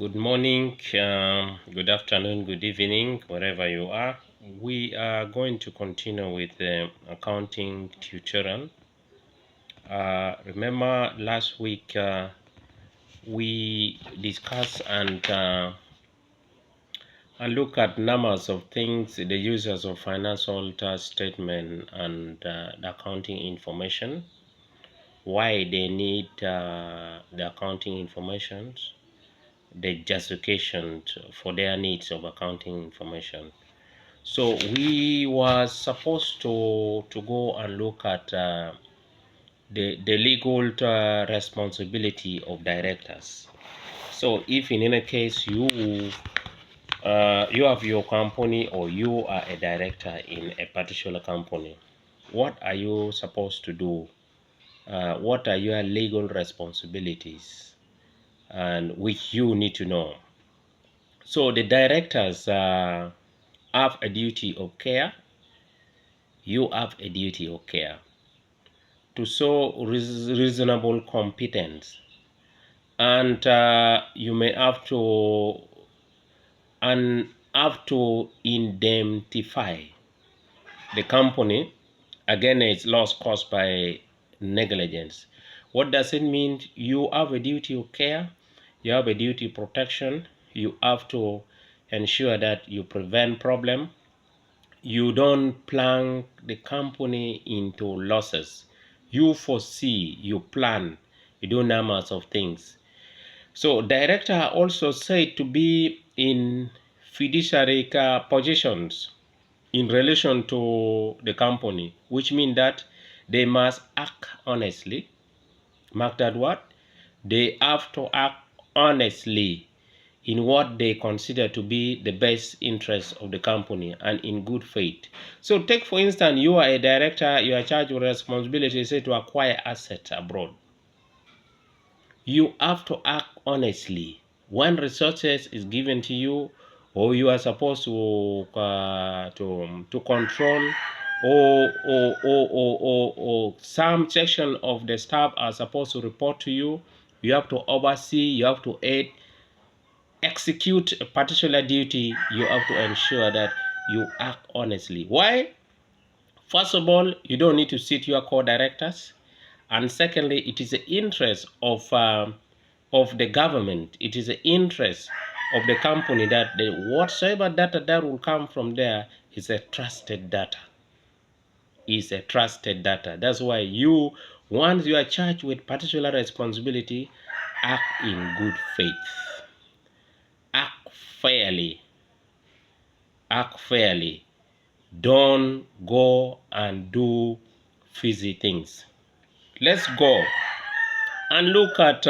Good morning, good afternoon, good evening, wherever you are. We are going to continue with the accounting tutorial. Remember last week we discussed and look at numbers of things, the users of financial statement and the accounting information, why they need the accounting information, the justification for their needs of accounting information. So we were supposed to go and look at the legal responsibility of directors. So if in any case you have your company or you are a director in a particular company, what are you supposed to do? What are your legal responsibilities, and which you need to know? So the directors have a duty of care. You have a duty of care to show reasonable competence, and you may have to indemnify the company against loss caused by negligence. What does it mean? You have a duty of care, you have a duty of protection, you have to ensure that you prevent problem, you don't plunge the company into losses. You foresee, you plan, you do numbers of things. So director are also said to be in fiduciary positions in relation to the company, which means that they must act honestly. Mark that word. They have to act honestly in what they consider to be the best interest of the company and in good faith. So take for instance, you are a director, you are charged with responsibility, say, to acquire assets abroad. You have to act honestly. When resources is given to you, or you are supposed to control, or some section of the staff are supposed to report to you, you have to oversee, you have to aid, execute a particular duty. You have to ensure that you act honestly. Why? First of all, you don't need to sit your co-directors, and secondly, it is the interest of the government. It is the interest of the company that whatsoever data that will come from there is a trusted data. Is a trusted data. That's why once you are charged with particular responsibility, act in good faith. Act fairly. Act fairly. Don't go and do fizzy things. Let's go and look at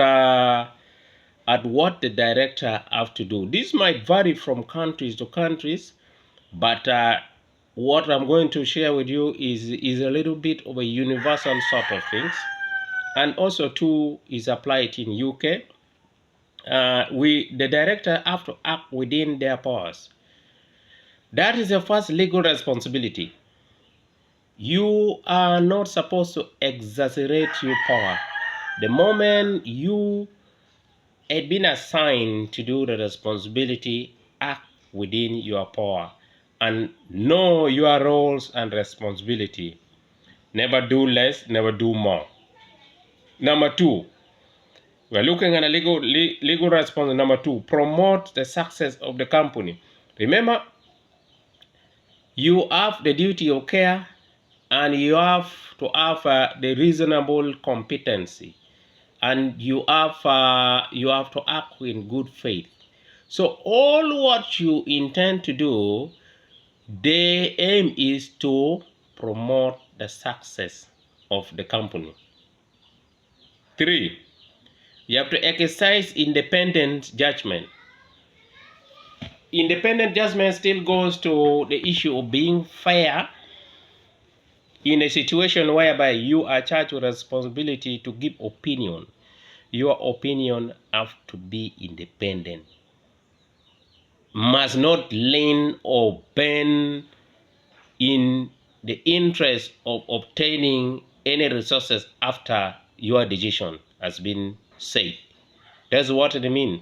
what the director have to do. This might vary from countries to countries, but what I'm going to share with you is a little bit of a universal sort of things, and also too is applied in UK. The director have to act within their powers. That is the first legal responsibility. You are not supposed to exaggerate your power. The moment you had been assigned to do the responsibility, act within your power and know your roles and responsibility. Never do less, never do more. Number two, we're looking at a legal response. Number two, promote the success of the company. Remember, you have the duty of care, and you have to have the reasonable competency, and you have to act in good faith. So all what you intend to do, the aim is to promote the success of the company. 3, you have to exercise independent judgment. Independent judgment still goes to the issue of being fair in a situation whereby you are charged with responsibility to give opinion. Your opinion have to be independent. Must not lean or bend in the interest of obtaining any resources after your decision has been said. That's what it means.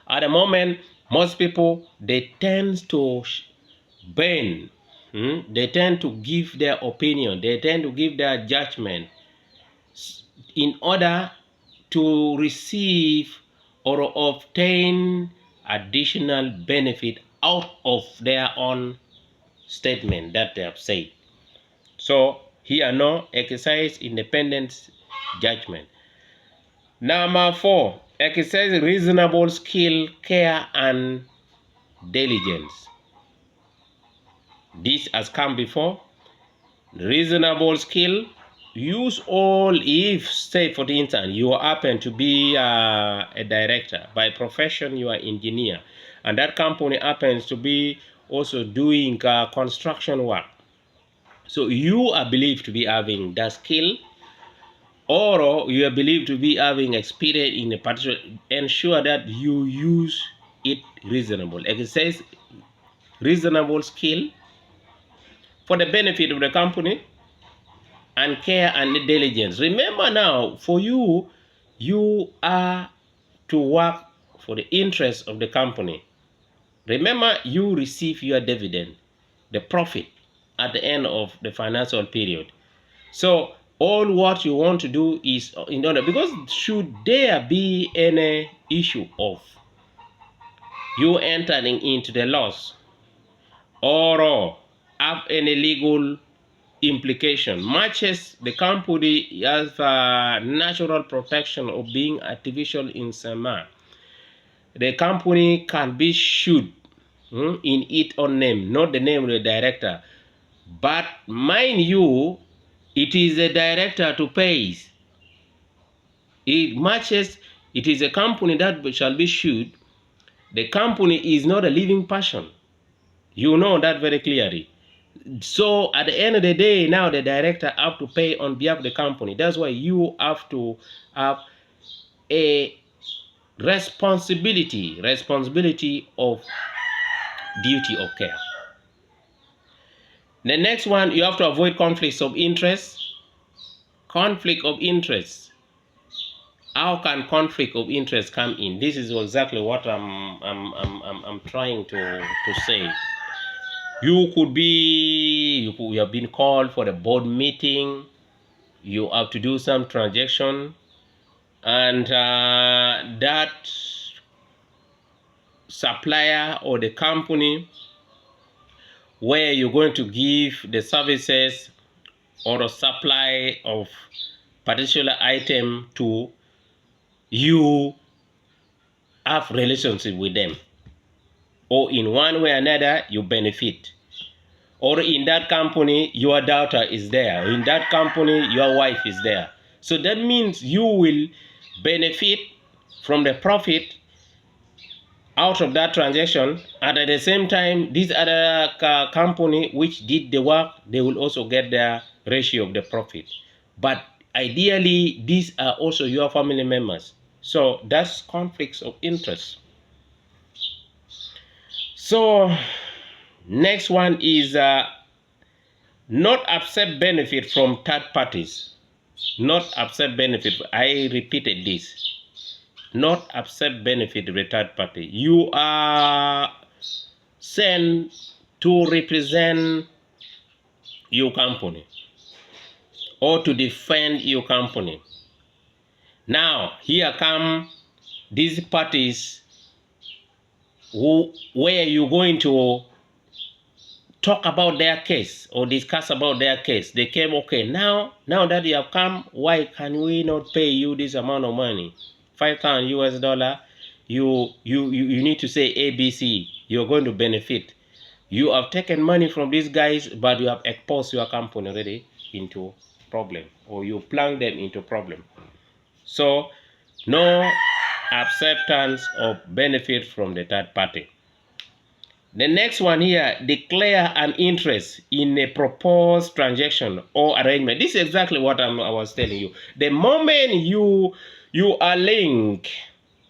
At the moment, most people, they tend to bend. They tend to give their opinion. They tend to give their judgment in order to receive or obtain additional benefit out of their own statement that they have said. So here no exercise independent judgment. Number 4, exercise reasonable skill, care, and diligence. This has come before. Reasonable skill, use all. If, say for instance, you happen to be a director, by profession you are engineer, and that company happens to be also doing construction work, so you are believed to be having that skill, or you are believed to be having experience in a particular, ensure that you use it reasonable. Exercise reasonable skill for the benefit of the company, and care and diligence. Remember now, for you, you are to work for the interest of the company. Remember, you receive your dividend, the profit, at the end of the financial period. So all what you want to do is in order, because should there be any issue of you entering into the loss or have any legal implication, matches the company has a natural protection of being artificial insemination, the company can be sued in its own name, not the name of the director. But mind you, it is the director to pay. It matches, it is a company that shall be sued. The company is not a living person. You know that very clearly. So at the end of the day, now the director have to pay on behalf of the company. That's why you have to have a responsibility of duty of care. The next one, you have to avoid conflicts of interest. Conflict of interest. How can conflict of interest come in? This is exactly what I'm trying to say. You could be, you have been called for a board meeting. You have to do some transaction, and that supplier or the company where you're going to give the services or a supply of particular item to, you have relationship with them, or in one way or another you benefit. Or in that company your daughter is there, in that company your wife is there. So that means you will benefit from the profit out of that transaction, and at the same time this other company which did the work, they will also get their ratio of the profit. But ideally these are also your family members, so that's conflicts of interest. So next one is not accept benefit from third parties. Not accept benefit, I repeated this, not accept benefit of the third party. You are sent to represent your company or to defend your company. Now here come these parties where you're going to talk about their case or discuss about their case. They came, okay, now that you have come, why can we not pay you this amount of money, $5,000 US? You need to say ABC. You're going to benefit. You have taken money from these guys, but you have exposed your company already into problem, or you plunged them into problem. So no acceptance of benefit from the third party. The next one here, declare an interest in a proposed transaction or arrangement. This is exactly what I was telling you. The moment you are linked,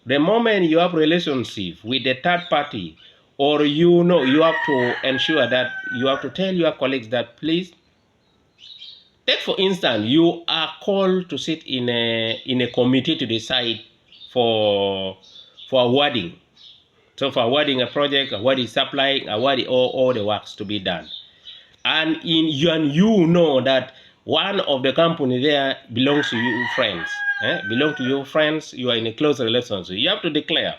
the moment you have relationship with the third party, or you have to ensure that you have to tell your colleagues that, please, take for instance, you are called to sit in a committee to decide for awarding. So for awarding a project, awarding supplying, awarding all the works to be done. And you know that one of the company there belongs to you friends. Belong to your friends, you are in a close relationship. You have to declare.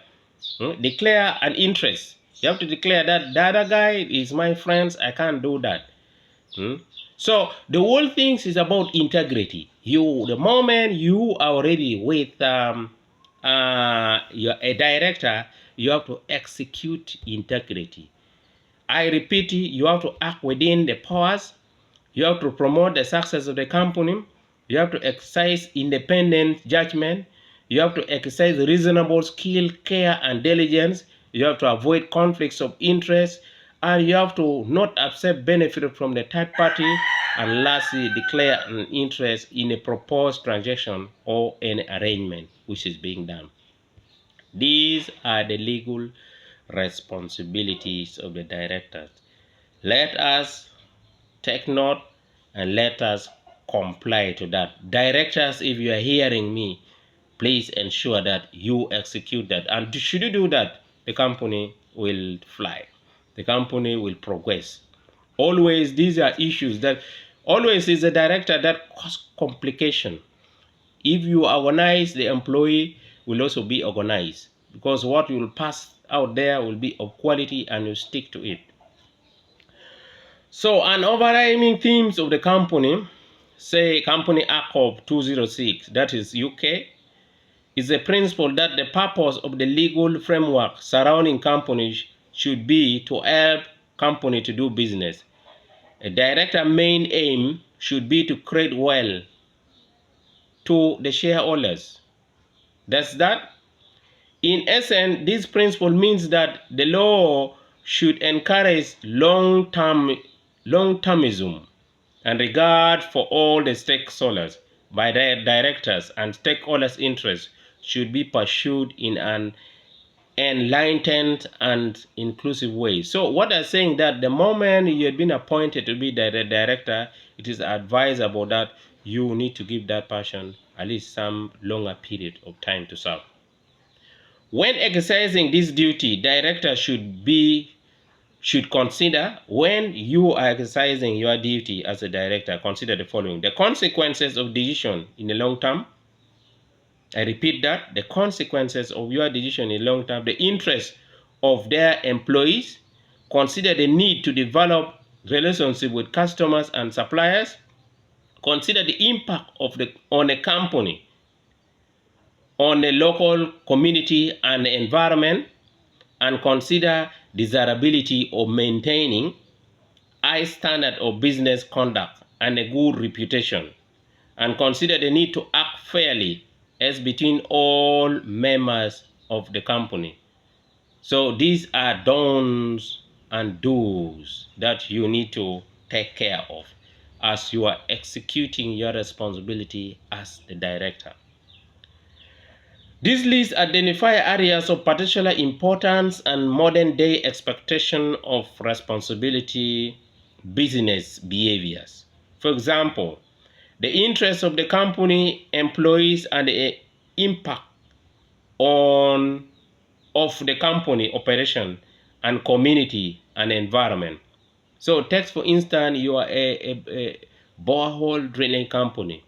Declare an interest. You have to declare that the other guy is my friends, I can't do that. So the whole thing is about integrity. The moment you are already with you're a director, you have to execute integrity. I repeat, you have to act within the powers. You have to promote the success of the company. You have to exercise independent judgment. You have to exercise reasonable skill, care, and diligence. You have to avoid conflicts of interest. And you have to not accept benefit from the third party. And lastly, declare an interest in a proposed transaction or an arrangement which is being done. These are the legal responsibilities of the directors. Let us take note and let us comply to that. Directors, if you are hearing me, please ensure that you execute that. And should you do that, the company will fly. The company will progress. Always, these are issues that always is a director that cause complication. If you organize, the employee will also be organized, because what you will pass out there will be of quality and you stick to it. So an overriding themes of the company, say Company Act of 206, that is UK, is the principle that the purpose of the legal framework surrounding companies should be to help company to do business. A director's main aim should be to create wealth to the shareholders. That's that. In essence, this principle means that the law should encourage long-termism and regard for all the stakeholders by their directors, and stakeholders' interests should be pursued in an enlightened and inclusive way. So what I'm saying that the moment you had been appointed to be the director, it is advisable that you need to give that person at least some longer period of time to serve. When exercising this duty, director should consider, when you are exercising your duty as a director, consider the following: the consequences of decision in the long term. I repeat that, the consequences of your decision in the long term, the interest of their employees, consider the need to develop relationship with customers and suppliers, consider the impact on a company, on the local community and the environment, and consider desirability of maintaining high standard of business conduct and a good reputation, and consider the need to act fairly as between all members of the company. So these are don'ts and do's that you need to take care of as you are executing your responsibility as the director. This list identifies areas of particular importance and modern day expectation of responsibility business behaviors. For example, the interests of the company, employees, and the impact of the company operation and community and environment. So take for instance, you are a borehole drilling company.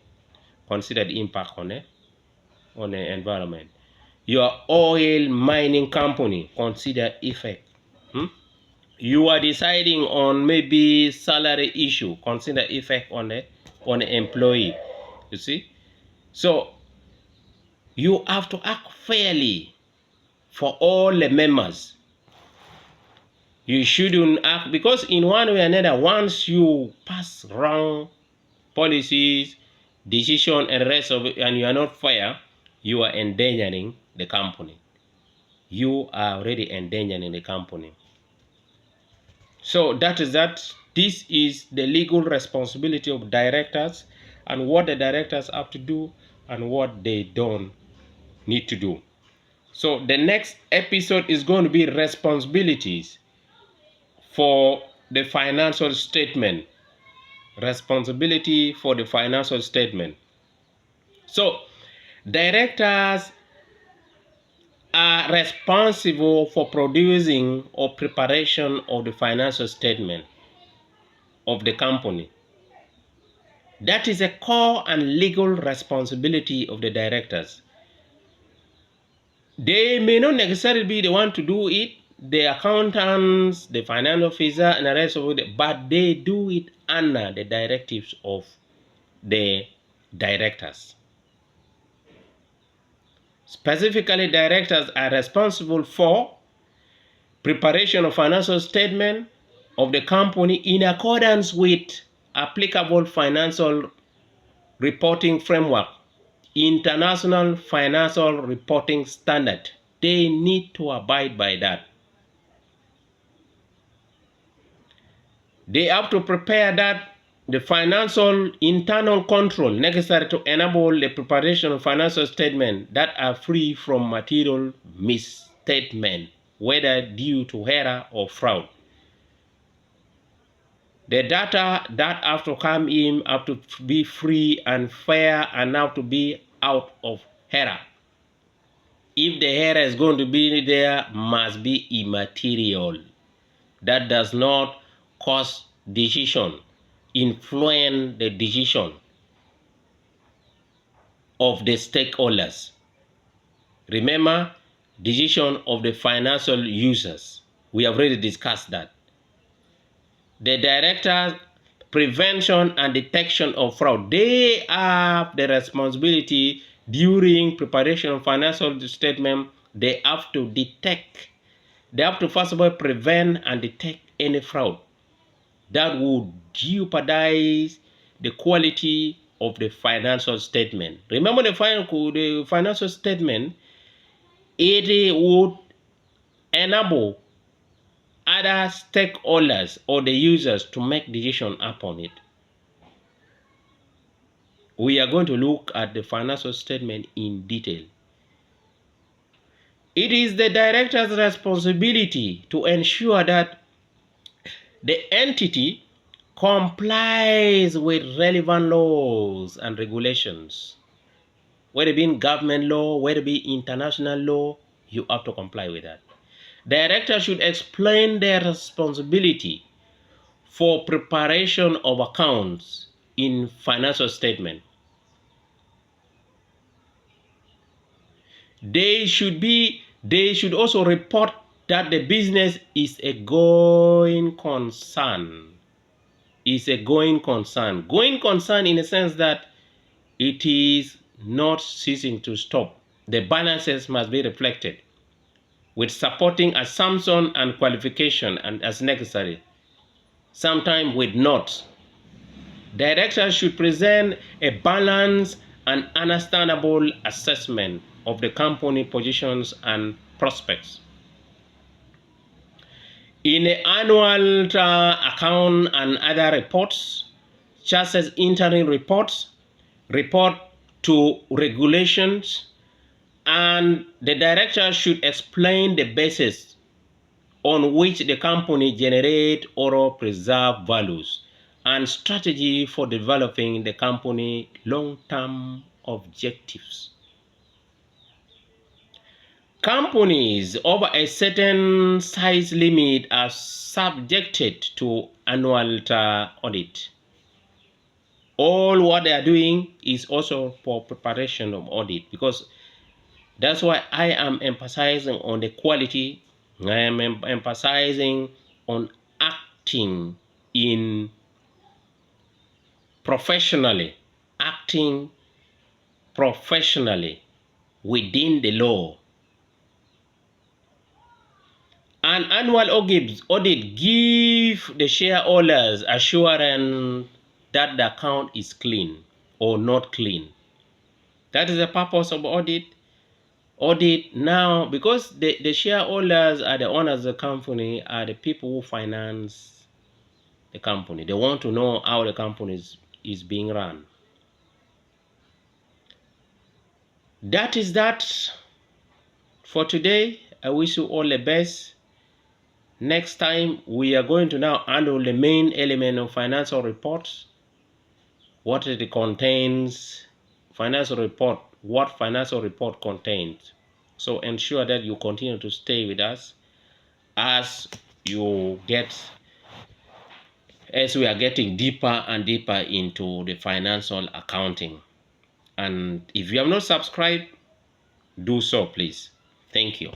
Consider the impact on the environment. Your oil mining company, consider effect. You are deciding on maybe salary issue, consider effect on the employee. You see, so you have to act fairly for all the members. You shouldn't act, because in one way or another, once you pass wrong policies, decision, and the rest of it, and you are not fair, you are endangering the company. You are already endangering the company. So that is that. This is the legal responsibility of directors, and what the directors have to do and what they don't need to do. So the next episode is going to be responsibilities for the financial statement. Responsibility for the financial statement. So directors are responsible for producing or preparation of the financial statement of the company. That is a core and legal responsibility of the directors. They may not necessarily be the one to do it, the accountants, the finance officer, and the rest of it, but they do it under the directives of the directors. Specifically, directors are responsible for preparation of financial statement of the company in accordance with applicable financial reporting framework, international financial reporting standard. They need to abide by that. They have to prepare that the financial internal control necessary to enable the preparation of financial statements that are free from material misstatement, whether due to error or fraud. The data that have to come in have to be free and fair and have to be out of error. If the error is going to be there, must be immaterial. That does not cause decision, influence the decision of the stakeholders. Remember, decision of the financial users. We have already discussed that. The directors, prevention and detection of fraud, they have the responsibility during preparation of financial statement. They have to detect, they have to first of all prevent and detect any fraud that would jeopardize the quality of the financial statement. Remember, the financial statement, it would enable other stakeholders or the users to make decisions upon it. We are going to look at the financial statement in detail. It is the director's responsibility to ensure that the entity complies with relevant laws and regulations. Whether it be government law, whether it be international law, you have to comply with that. Director should explain their responsibility for preparation of accounts in financial statement. They should also report that the business is a going concern. Is a going concern. Going concern in the sense that it is not ceasing to stop. The balances must be reflected with supporting assumption and qualification and as necessary, sometimes with notes. Directors should present a balanced and understandable assessment of the company positions and prospects. In the annual account and other reports, such as interim reports, report to regulations, and the director should explain the basis on which the company generate or preserve values and strategy for developing the company long-term objectives. Companies over a certain size limit are subjected to annual audit. All what they are doing is also for preparation of audit, because that's why I am emphasizing on the quality. I am emphasizing on acting in professionally, acting professionally within the law. An annual audit gives the shareholders assurance that the account is clean or not clean. That is the purpose of audit. Audit now, because the shareholders are the owners of the company, are the people who finance the company. They want to know how the company is being run. That is that for today. I wish you all the best. Next time, we are going to now handle the main element of financial reports. What it contains, financial report, what financial report contains. So ensure that you continue to stay with us as we are getting deeper and deeper into the financial accounting. And if you have not subscribed, do so, please. Thank you.